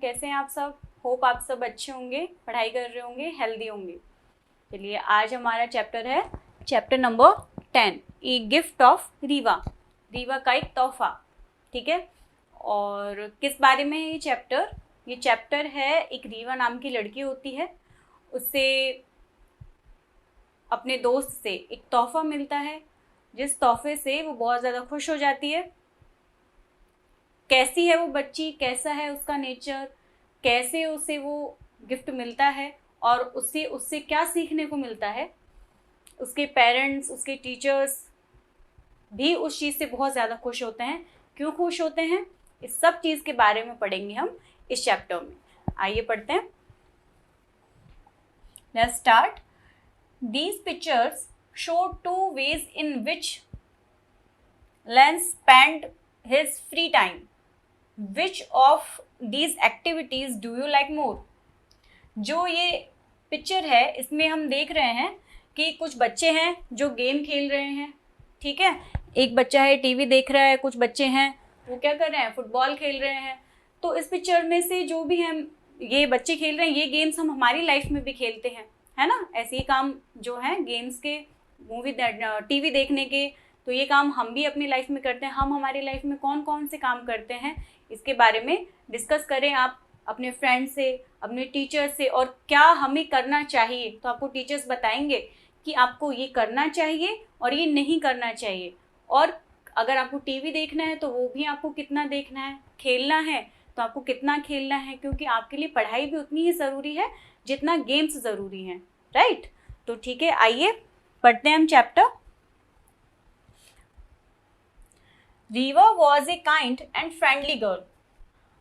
कैसे हैं आप सब? होप आप सब अच्छे होंगे, पढ़ाई कर रहे होंगे, हेल्दी होंगे। चलिए आज हमारा चैप्टर है chapter number 10, a gift of Rewa. Rewa का एक तोहफा, ठीक है। और किस बारे में है ये चैप्टर है एक रीवा नाम की लड़की होती है, उससे अपने दोस्त से एक तोहफा मिलता है, जिस तोहफे से वो बहुत ज़्यादा खुश हो जाती है। कैसी है वो बच्ची, कैसा है उसका नेचर, कैसे उसे वो गिफ्ट मिलता है और उससे क्या सीखने को मिलता है। उसके पेरेंट्स, उसके टीचर्स भी उस चीज़ से बहुत ज़्यादा खुश होते हैं। क्यों खुश होते हैं, इस सब चीज़ के बारे में पढ़ेंगे हम इस चैप्टर में। आइए पढ़ते हैं। Let's start. These pictures show two ways in which Lance spent his free time. Which of these activities do you like more? जो ये पिक्चर है इसमें हम देख रहे हैं कि कुछ बच्चे हैं जो गेम खेल रहे हैं, ठीक है। एक बच्चा है टीवी देख रहा है, कुछ बच्चे हैं वो क्या कर रहे हैं, फुटबॉल खेल रहे हैं। तो इस पिक्चर में से जो भी हम ये बच्चे खेल रहे हैं, ये गेम्स हम हमारी लाइफ में भी खेलते हैं, है ना। ऐसे ही काम जो है गेम्स के, मूवी टीवी देखने के, तो ये काम हम भी अपनी लाइफ में करते हैं। हम हमारी लाइफ में कौन कौन से काम करते हैं इसके बारे में डिस्कस करें आप अपने फ्रेंड से, अपने टीचर से, और क्या हमें करना चाहिए। तो आपको टीचर्स बताएंगे कि आपको ये करना चाहिए और ये नहीं करना चाहिए। और अगर आपको टीवी देखना है तो वो भी आपको कितना देखना है, खेलना है तो आपको कितना खेलना है, क्योंकि आपके लिए पढ़ाई भी उतनी ही ज़रूरी है जितना गेम्स ज़रूरी हैं, राइट। तो ठीक है, आइए पढ़ते हैं हम chapter. Rewa was a kind and friendly girl,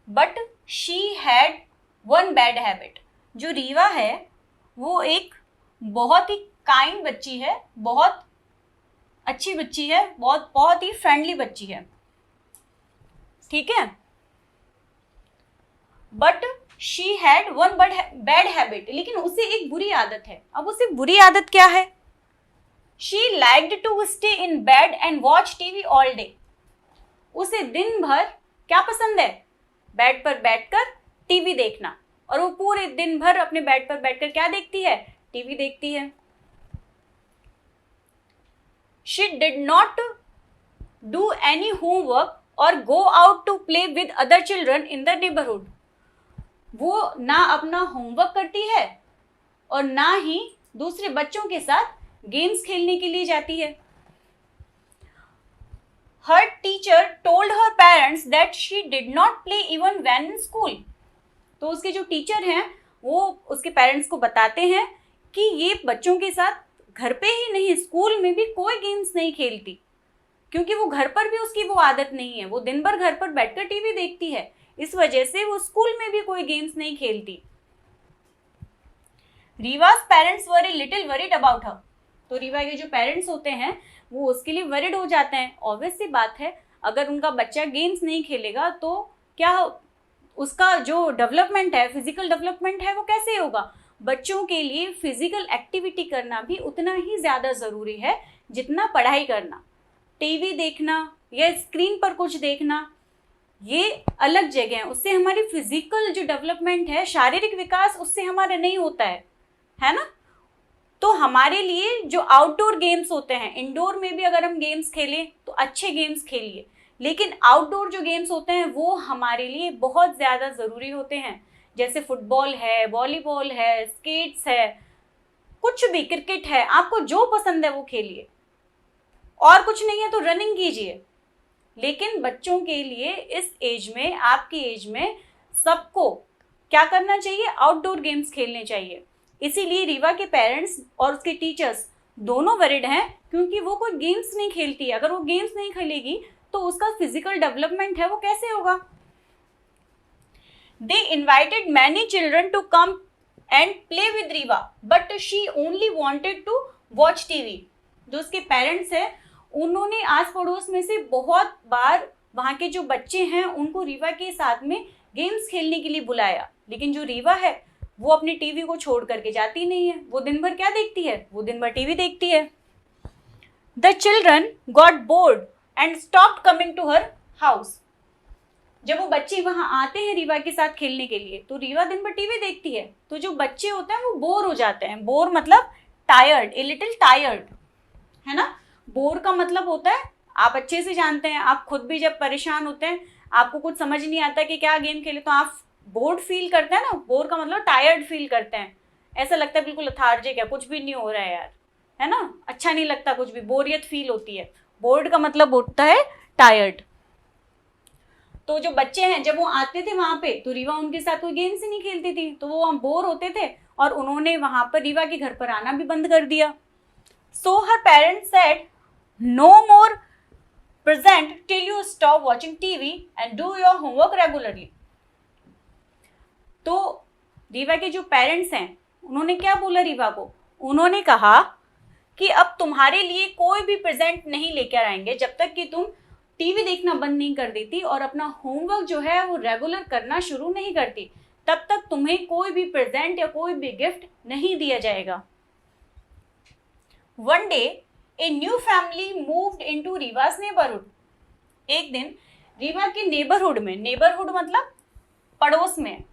but she had one bad habit. जो रीवा है वो एक बहुत ही काइंड बच्ची है, बहुत अच्छी बच्ची है, बहुत ही फ्रेंडली बच्ची है, ठीक है। But she had one bad habit, लेकिन उसे एक बुरी आदत है। अब उसे बुरी आदत क्या है? She liked to stay in bed and watch TV all day. उसे दिन भर क्या पसंद है? बेड पर बैठकर टीवी देखना। और वो पूरे दिन भर अपने बेड पर बैठकर क्या देखती है? टीवी देखती है। She did not do any homework or go out to play with other children in the neighborhood. वो ना अपना होमवर्क करती है और ना ही दूसरे बच्चों के साथ गेम्स खेलने के लिए जाती है। Her teacher told her parents that she did not play even when in school. तो उसके जो टीचर हैं वो उसके पेरेंट्स को बताते हैं कि ये बच्चों के साथ घर पे ही नहीं, स्कूल में भी कोई गेम्स नहीं खेलती, क्योंकि वो घर पर भी उसकी वो आदत नहीं है। वो दिन भर घर पर बैठकर टीवी देखती है, इस वजह से वो स्कूल में भी कोई गेम्स नहीं खेलती। Riva's parents were a little worried about her. तो रीवा के जो पेरेंट्स होते हैं वो उसके लिए वरीड हो जाते हैं। ऑब्वियस सी बात है, अगर उनका बच्चा गेम्स नहीं खेलेगा तो क्या उसका जो डेवलपमेंट है, फिजिकल डेवलपमेंट है, वो कैसे होगा। बच्चों के लिए फिजिकल एक्टिविटी करना भी उतना ही ज़्यादा ज़रूरी है जितना पढ़ाई करना। टीवी देखना या स्क्रीन पर कुछ देखना ये अलग जगह है, उससे हमारी फिजिकल जो डेवलपमेंट है, शारीरिक विकास उससे हमारा नहीं होता है ना। तो हमारे लिए जो आउटडोर गेम्स होते हैं, इंडोर में भी अगर हम गेम्स खेलें तो अच्छे गेम्स खेलिए, लेकिन आउटडोर जो गेम्स होते हैं वो हमारे लिए बहुत ज़्यादा ज़रूरी होते हैं। जैसे फुटबॉल है, वॉलीबॉल है, स्केट्स है, कुछ भी, क्रिकेट है, आपको जो पसंद है वो खेलिए। और कुछ नहीं है तो रनिंग कीजिए। लेकिन बच्चों के लिए इस एज में, आपकी एज में, सबको क्या करना चाहिए? आउटडोर गेम्स खेलने चाहिए। इसीलिए रीवा के पेरेंट्स और उसके टीचर्स दोनों वरीड हैं, क्योंकि वो कोई गेम्स नहीं खेलती। अगर वो गेम्स नहीं खेलेगी तो उसका फिजिकल डेवलपमेंट है वो कैसे होगा। They invited many children to come and play with Riva, but she only wanted to watch TV. जो उसके पेरेंट्स हैं उन्होंने आस पड़ोस में से बहुत बार वहाँ के जो बच्चे हैं उनको रीवा के साथ में गेम्स खेलने के लिए बुलाया, लेकिन जो रीवा है वो अपनी टीवी को छोड़ करके जाती नहीं है। वो दिन भर क्या देखती है? वो दिन भर टीवी देखती है। The children got bored and stopped coming to her house. जब वो बच्चे वहां आते हैं रीवा के साथ खेलने के लिए, तो रीवा दिन भर टीवी देखती है, तो जो बच्चे होते हैं वो बोर हो जाते हैं। बोर मतलब टायर्ड, ए लिटिल टायर्ड, है ना। बोर का मतलब होता है, आप अच्छे से जानते हैं, आप खुद भी जब परेशान होते हैं, आपको कुछ समझ नहीं आता कि क्या गेम खेले, तो आप बोर्ड फील करते हैं ना। बोर का मतलब टायर्ड फील करते हैं, ऐसा लगता है बिल्कुल लथार्जिक है, कुछ भी नहीं हो रहा है यार, है ना, अच्छा नहीं लगता कुछ भी, बोरियत फील होती है। बोर्ड का मतलब होता है टायर्ड। तो जो बच्चे हैं जब वो आते थे वहां पे, तो रीवा उनके साथ कोई गेम्स ही नहीं खेलती थी, तो वो वहां बोर होते थे, और उन्होंने वहां पर रीवा के घर पर आना भी बंद कर दिया। So her parents said, no more present till you stop watching TV and do your homework regularly। तो रीवा के जो पेरेंट्स हैं उन्होंने क्या बोला रीवा को, उन्होंने कहा कि अब तुम्हारे लिए कोई भी प्रेजेंट नहीं लेकर आएंगे जब तक कि तुम टीवी देखना बंद नहीं कर देती और अपना होमवर्क जो है वो रेगुलर करना शुरू नहीं करती, तब तक तुम्हें कोई भी प्रेजेंट या कोई भी गिफ्ट नहीं दिया जाएगा। One day A new family moved into Riva's neighborhood। एक दिन रीवा के नेबरहुड में, नेबरहुड मतलब पड़ोस में,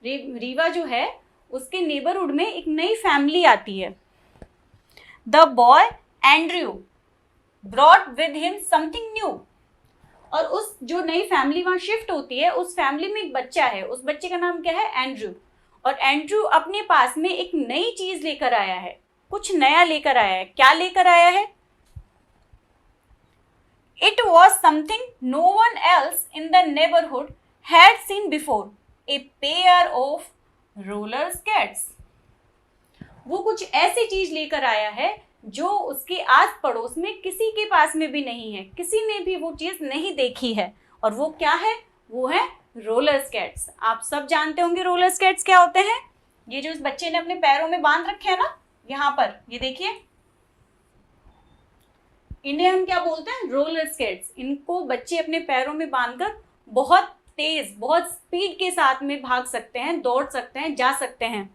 रीवा जो है उसके नेबरहुड में एक नई फैमिली आती है। The boy Andrew brought with him something new. और उस जो नई फैमिली वहां शिफ्ट होती है, उस फैमिली में एक बच्चा है, उस बच्चे का नाम क्या है, एंड्रयू। और एंड्रयू अपने पास में एक नई चीज लेकर आया है, कुछ नया लेकर आया है। क्या लेकर आया है? It was something no one else in the neighborhood had seen before, a pair of roller skates। वो कुछ ऐसी चीज लेकर आया है जो उसके आस पड़ोस में किसी के पास में भी नहीं है, किसी ने भी वो चीज नहीं देखी है। और वो क्या है? वो है रोलर स्केट्स। आप सब जानते होंगे रोलर स्केट्स क्या होते हैं। ये जो इस बच्चे ने अपने पैरों में बांध रखे हैं ना, यहाँ पर ये देखिए, इन्हें हम क्या बोलते हैं? Roller skates. इनको बच्चे अपने पैरों में बांधकर बहुत तेज, बहुत स्पीड के साथ में भाग सकते हैं, दौड़ सकते हैं, जा सकते हैं।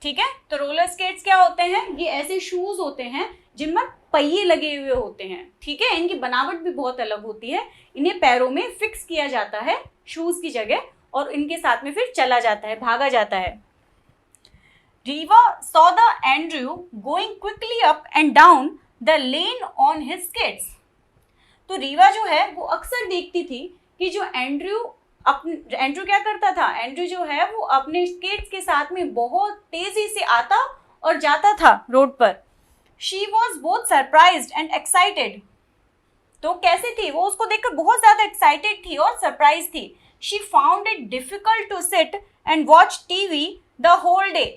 ठीक है, तो रोलर स्केट्स क्या होते हैं? ये ऐसे शूज होते हैं जिनमें पहिए लगे हुए होते हैं। ठीक है, इनकी बनावट भी बहुत अलग होती है। इन्हें पैरों में फिक्स किया जाता है शूज की जगह, और इनके साथ में फिर चला जाता है, भागा जाता है। Riva saw the Andrew going quickly up and down the lane on his skates। तो रीवा जो है वो अक्सर देखती थी कि जो एंड्रयू क्या करता था, एंड्रयू जो है वो अपने स्केट्स के साथ में बहुत तेजी से आता और जाता था रोड पर। She was both surprised and excited। तो कैसे थी वो? उसको देखकर बहुत ज्यादा एक्साइटेड थी और सरप्राइज थी। She found it difficult to sit and watch TV the whole day।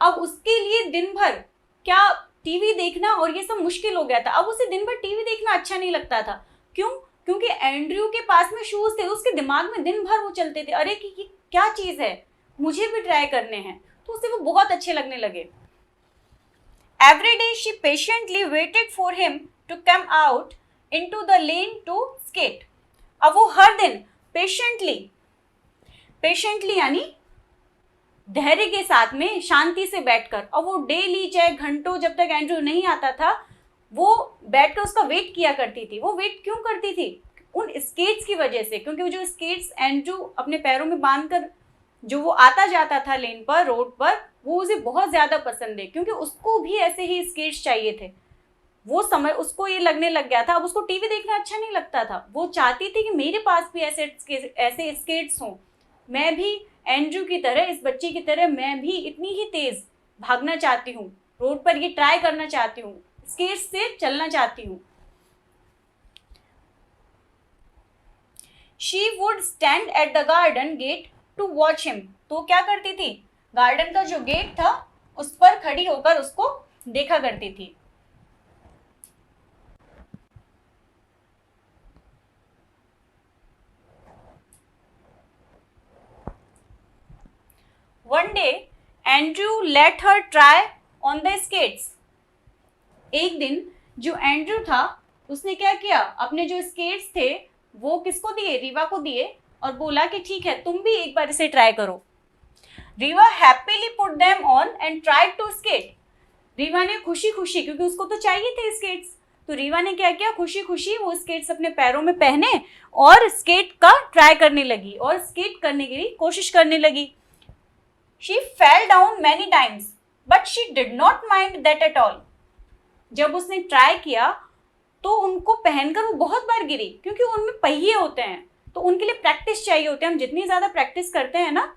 अब उसके लिए दिन भर क्या टीवी देखना और ये सब मुश्किल हो गया था। अब उसे दिन भर टीवी देखना अच्छा नहीं लगता था। क्यों? क्योंकि एंड्रयू के पास में शूज थे, उसके दिमाग में दिन भर वो चलते थे, अरे कि ये क्या चीज है, मुझे भी ट्राई करने हैं, तो उसे वो बहुत अच्छे लगने लगे। Every day she patiently waited for him to come out into the lane to skate. अब वो हर दिन पेशेंटली यानी धैर्य के साथ में, शांति से बैठकर, और वो डेली चाहे घंटों, जब तक एंड्रयू नहीं आता था, वो बैठकर उसका वेट किया करती थी। वो वेट क्यों करती थी? उन स्केट्स की वजह से, क्योंकि वो जो स्केट्स एंड्रयू अपने पैरों में बांधकर जो वो आता जाता था लेन पर, रोड पर, वो उसे बहुत ज्यादा पसंद है, क्योंकि उसको भी ऐसे ही स्केट्स चाहिए थे। वो समय उसको ये लगने लग गया था, अब उसको टीवी देखना अच्छा नहीं लगता था। वो चाहती थी कि मेरे पास भी ऐसे स्केट्स हों, मैं भी एंड्रयू की तरह, इस बच्चे की तरह, मैं भी इतनी ही तेज भागना चाहती हूँ, रोड पर ये ट्राई करना चाहती हूँ, स्केट्स से चलना चाहती हूँ। She would stand at the garden gate to watch him। तो क्या करती थी? गार्डन का जो गेट था उस पर खड़ी होकर उसको देखा करती थी। One day, Andrew let her try on the skates। एक दिन जो एंड्रयू था उसने क्या किया, अपने जो स्केट्स थे वो किसको दिए? रीवा को दिए, और बोला कि ठीक है तुम भी एक बार इसे ट्राई करो। Riva happily put them on and tried to skate. Riva ने खुशी खुशी, क्योंकि उसको तो चाहिए थे स्केट्स, तो रीवा ने क्या किया, खुशी खुशी वो स्केट्स अपने पैरों में पहने और स्केट का ट्राई करने लगी और स्केट करने की कोशिश करने लगी। She fail down many times but she did not mind that at all. जब उसने ट्राई किया तो उनको पहनकर वो बहुत बार गिरी, क्योंकि उनमें पहिए होते हैं तो उनके लिए प्रैक्टिस चाहिए होती है। हम जितनी ज़्यादा प्रैक्टिस करते हैं ना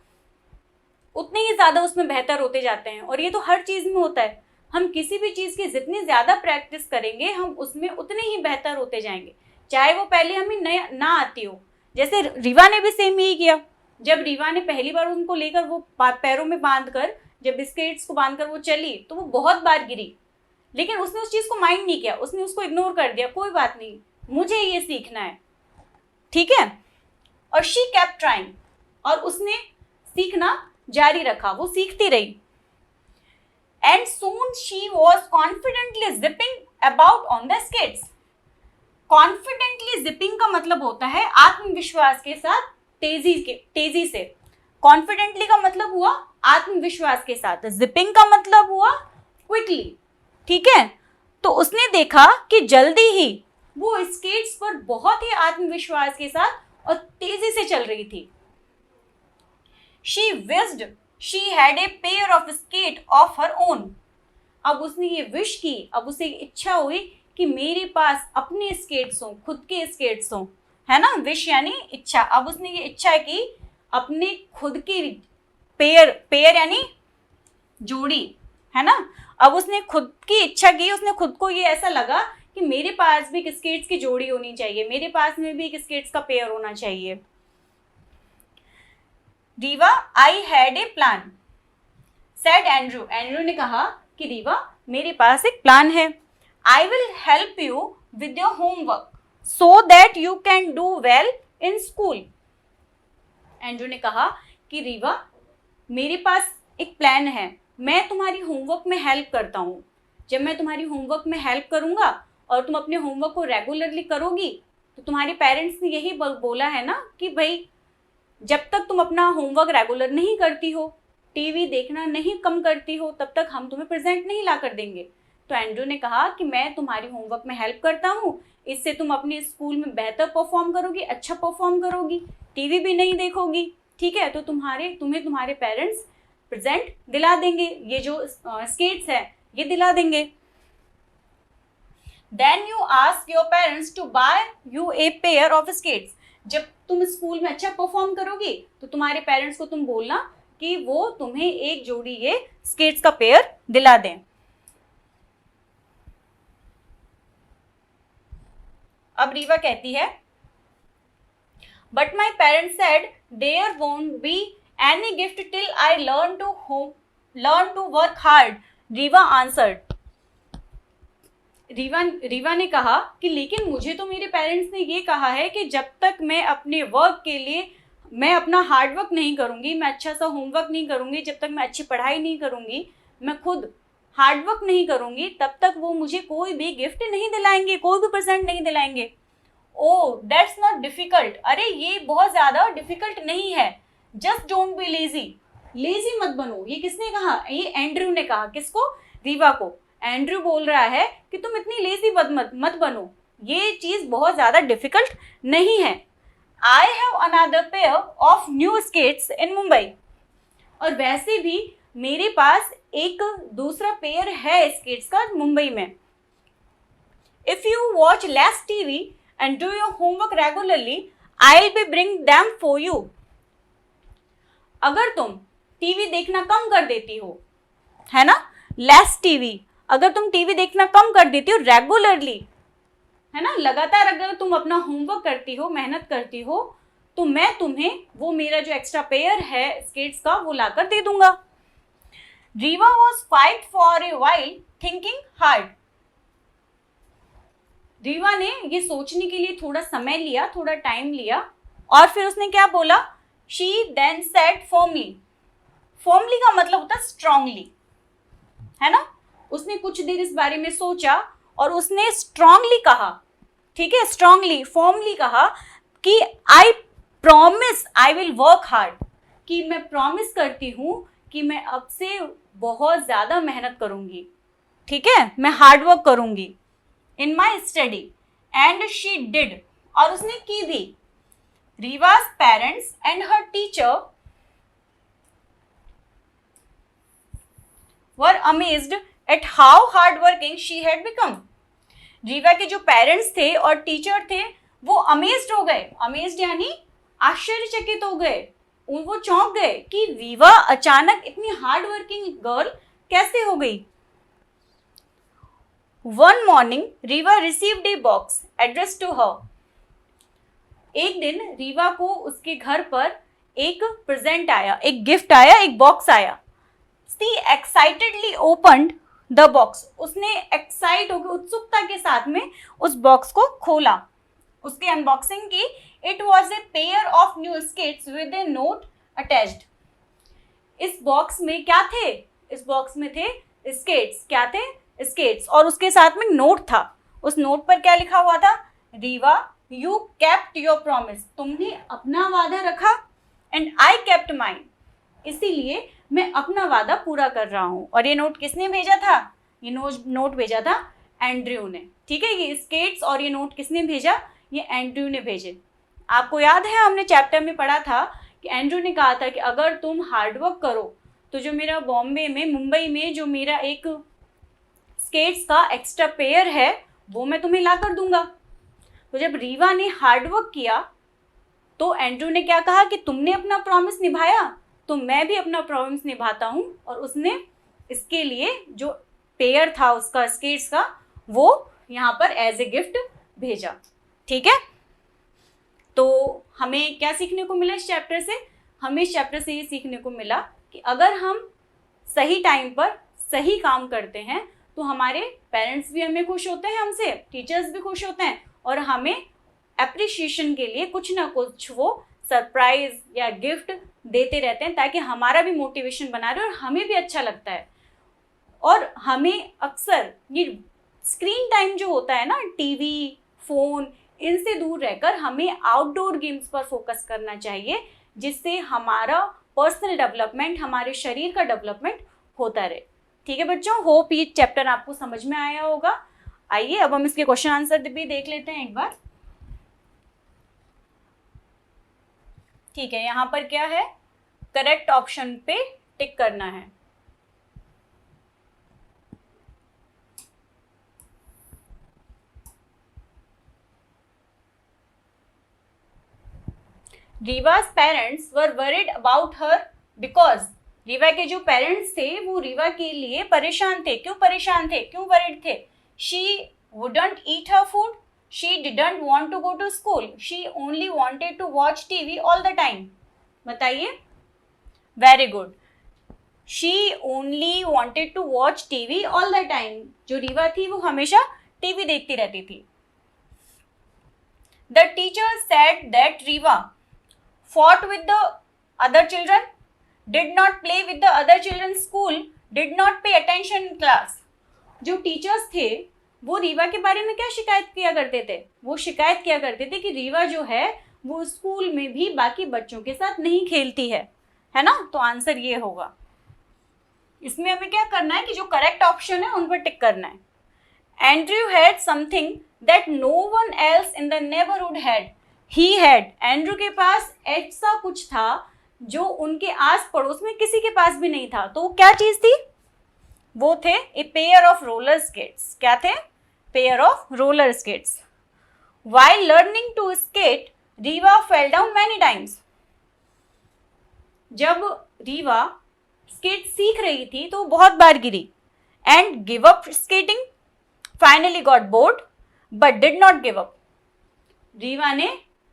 उतने ही ज़्यादा उसमें बेहतर होते जाते हैं। और ये तो हर चीज़ में होता है, हम किसी भी चीज़ की जितनी ज़्यादा प्रैक्टिस करेंगे हम उसमें उतने ही बेहतर होते जाएंगे, चाहे वो पहले हमें ना आती हो। जैसे रीवा ने भी सेम यही किया। जब रीवा ने पहली बार उनको लेकर वो पैरों में बांध कर, जब स्केट्स को बांध कर वो चली तो वो बहुत बार गिरी, लेकिन उसने उस चीज़ को माइंड नहीं किया, उसने उसको इग्नोर कर दिया, कोई बात नहीं, मुझे ये सीखना है, ठीक है। और शी केप्ट ट्राइंग, और उसने सीखना जारी रखा, वो सीखती रही। And soon she was confidently zipping about on the skates. Confidently zipping का मतलब होता है आत्मविश्वास के साथ तेजी से। कॉन्फिडेंटली का मतलब हुआ आत्मविश्वास के साथ, जिपिंग का मतलब हुआ क्विकली, ठीक है। तो उसने देखा कि जल्दी ही वो स्केट्स पर बहुत ही आत्मविश्वास के साथ और तेजी से चल रही थी। She wished she had a pair of skate of her own. अब उसने ये विश की, अब उसे इच्छा हुई कि मेरे पास अपने स्केट्स हों, खुद के स्केट्स हों, है ना। विश यानी इच्छा। अब उसने ये इच्छा की अपने खुद की पेयर यानी जोड़ी, है ना। अब उसने खुद की इच्छा की, उसने खुद को ये ऐसा लगा कि मेरे पास भी एक स्केट्स की जोड़ी होनी चाहिए, मेरे पास में भी एक स्केट्स का पेयर होना चाहिए। Rewa, I had a plan, said Andrew. Andrew ने कहा कि रीवा मेरे पास एक प्लान है। I will help you with your homework so that you can do well in school. Andrew ने कहा कि रीवा मेरे पास एक प्लान है, मैं तुम्हारी होमवर्क में हेल्प करता हूँ। जब मैं तुम्हारी होमवर्क में हेल्प करूँगा और तुम अपने होमवर्क को रेगुलरली करोगी, तो तुम्हारे पेरेंट्स ने यही बोला है ना कि भाई जब तक तुम अपना होमवर्क रेगुलर नहीं करती हो, टीवी देखना नहीं कम करती हो, तब तक हम तुम्हें प्रेजेंट नहीं ला कर देंगे। तो एंड्रू ने कहा कि मैं तुम्हारी होमवर्क में हेल्प करता हूँ, इससे तुम अपने स्कूल में बेहतर परफॉर्म करोगी, अच्छा परफॉर्म करोगी, टीवी भी नहीं देखोगी, ठीक है। तो तुम्हें तुम्हारे पेरेंट्स प्रेजेंट दिला देंगे, ये जो स्केट्स है ये दिला देंगे। Then you ask your parents to buy you a pair of skates. जब तुम स्कूल में अच्छा परफॉर्म करोगी तो तुम्हारे पेरेंट्स को तुम बोलना कि वो तुम्हें एक जोड़ी ये स्केट्स का पेयर दिला दें। अब रीवा कहती है, but my parents said there won't be any gift till I learn to work hard. Riva answered. Riva ने कहा कि लेकिन मुझे तो मेरे पेरेंट्स ने ये कहा है कि जब तक मैं अपने वर्क के लिए मैं अपना हार्डवर्क नहीं करूँगी, मैं अच्छा सा होमवर्क नहीं करूँगी, जब तक मैं अच्छी पढ़ाई नहीं करूँगी, मैं खुद हार्डवर्क नहीं करूँगी, तब तक वो मुझे कोई भी गिफ्ट नहीं दिलाएंगे, कोई भी प्रेजेंट नहीं दिलाएंगे। Oh that's not difficult. अरे ये बहुत ज़्यादा डिफिकल्ट नहीं है। जस्ट डोंट बी लेजी मत बनो। ये किसने कहा? ये एंड्रू ने कहा। किसको? रीवा को। एंड्रू बोल रहा है कि तुम इतनी लेजी मत बनो, ये चीज़ बहुत ज़्यादा डिफिकल्ट नहीं है। I have another pair of new skates in Mumbai. और वैसे भी मेरे पास एक दूसरा पेयर है स्केट्स का मुंबई में। If you watch less TV and do your homework regularly I will be bring them for you. अगर तुम टीवी देखना कम कर देती हो, है ना, लेस टीवी, अगर तुम टीवी देखना कम कर देती हो रेगुलरली, है ना, लगातार अगर तुम अपना होमवर्क करती हो, मेहनत करती हो, तो मैं तुम्हें वो मेरा जो एक्स्ट्रा पेयर है स्केट्स का वो लाकर दे दूंगा। Rewa was quiet for a while thinking hard. Rewa ने ये सोचने के लिए थोड़ा समय लिया, थोड़ा टाइम लिया, और फिर उसने क्या बोला? She then said firmly. Firmly का मतलब होता है स्ट्रांगली, है ना। उसने कुछ देर इस बारे में सोचा और उसने स्ट्रांगली कहा, ठीक है, स्ट्रांगली, फर्मली कहा कि I promise I will work hard, कि मैं प्रॉमिस करती हूँ कि मैं अब से बहुत ज़्यादा मेहनत करूँगी, ठीक है, मैं हार्ड वर्क करूँगी। In my study and she did, और उसने की भी। Riva's parents and her teacher were amazed at how hard working she had become. Riva के जो पेरेंट्स थे और टीचर थे वो अमेज्ड हो गए, अमेज्ड यानी आश्चर्यचकित हो गए, वो चौंक गए कि रीवा अचानक इतनी हार्ड वर्किंग गर्ल कैसे हो गई। One morning Riva received a box address to her. एक दिन रीवा को उसके घर पर एक प्रेजेंट आया, एक गिफ्ट आया, एक बॉक्स आया। She excitedly opened the box. उसने एक्साइट होकर उत्सुकता के साथ में उस बॉक्स को खोला, उसकी अनबॉक्सिंग की। It was a pair of new skates with A note attached. इस बॉक्स में क्या थे? इस बॉक्स में थे स्केट्स। क्या थे? स्केट्स। और उसके साथ में नोट था। उस नोट पर क्या लिखा हुआ था? Rewa, you kept your promise. तुमने अपना वादा रखा, एंड आई केप्ट माइन। इसीलिए मैं अपना वादा पूरा कर रहा हूँ। और ये नोट किसने भेजा था? ये नोट भेजा था एंड्रयू ने। ठीक है, ये स्केट्स और ये नोट किसने भेजा? ये एंड्रयू ने भेजे। आपको याद है हमने चैप्टर में पढ़ा था कि एंड्रयू ने कहा था कि अगर तुम हार्डवर्क करो तो जो मेरा मुंबई में जो मेरा एक स्केट्स का एक्स्ट्रा पेयर है वो मैं तुम्हें ला कर दूंगा। तो जब रीवा ने हार्डवर्क किया तो एंड्रयू ने क्या कहा कि तुमने अपना प्रॉमिस निभाया तो मैं भी अपना प्रॉमिस निभाता हूँ। और उसने इसके लिए जो पेयर था उसका स्केट्स का वो यहाँ पर एज ए गिफ्ट भेजा। ठीक है, तो हमें क्या सीखने को मिला इस चैप्टर से? हमें इस चैप्टर से ये सीखने को मिला कि अगर हम सही टाइम पर सही काम करते हैं तो हमारे पेरेंट्स भी हमें खुश होते हैं, हमसे टीचर्स भी खुश होते हैं, और हमें एप्रिशिएशन के लिए कुछ ना कुछ वो सरप्राइज या गिफ्ट देते रहते हैं ताकि हमारा भी मोटिवेशन बना रहे और हमें भी अच्छा लगता है। और हमें अक्सर ये स्क्रीन टाइम जो होता है ना, टीवी, फ़ोन, इनसे दूर रहकर हमें आउटडोर गेम्स पर फोकस करना चाहिए, जिससे हमारा पर्सनल डेवलपमेंट, हमारे शरीर का डेवलपमेंट होता रहे। ठीक है बच्चों, होप ये चैप्टर आपको समझ में आया होगा। आइए अब हम इसके क्वेश्चन आंसर भी देख लेते हैं एक बार। ठीक है, यहाँ पर क्या है? करेक्ट ऑप्शन पे टिक करना है। Riva's parents were worried about her because Riva के जो पेरेंट्स थे वो रीवा के लिए परेशान थे। क्यों परेशान थे? क्यों वरीड थे? She wouldn't eat her food, she didn't want to go to school, she only wanted to watch TV all the time. बताइए। Very good, she only wanted to watch TV all the time. जो रीवा थी वो हमेशा TV देखती रहती थी। The teacher said that Riva fought with the other children, did not play with the other children in school, did not pay attention in class। जो teachers थे वो रीवा के बारे में क्या शिकायत किया करते थे? वो शिकायत किया करते थे कि रीवा जो है वो स्कूल में भी बाकी बच्चों के साथ नहीं खेलती है ना? तो आंसर ये होगा। इसमें हमें क्या करना है कि जो करेक्ट ऑप्शन है उन पर टिक करना है। Andrew had something that no one else in the neighbourhood had. He had, Andrew के पास ऐसा कुछ था जो उनके आस पड़ोस में किसी के पास भी नहीं था। तो वो क्या चीज थी? वो थे a pair of roller skates. क्या थे? Pair of roller skates. While learning to skate Reeva fell down many times. जब रीवा स्केट सीख रही थी तो बहुत बार गिरी। And give up skating, finally got bored but did not give up. Reeva ने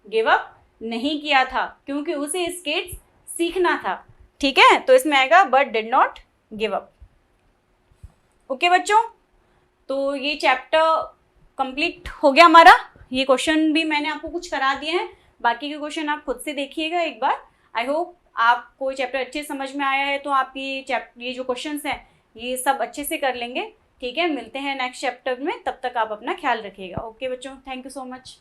गिव अप नहीं किया था क्योंकि उसे स्केट्स सीखना था। ठीक है, तो इसमें आएगा but did not give up. Okay बच्चों, तो ये चैप्टर कंप्लीट हो गया हमारा। ये क्वेश्चन भी मैंने आपको कुछ करा दिए हैं, बाकी के क्वेश्चन आप खुद से देखिएगा एक बार। आई होप आपको चैप्टर अच्छे समझ में आया है, तो आप ये जो क्वेश्चंस हैं ये सब अच्छे से कर लेंगे। ठीक है, मिलते हैं नेक्स्ट चैप्टर में, तब तक आप अपना ख्याल रखिएगा। ओके बच्चों, थैंक यू सो मच।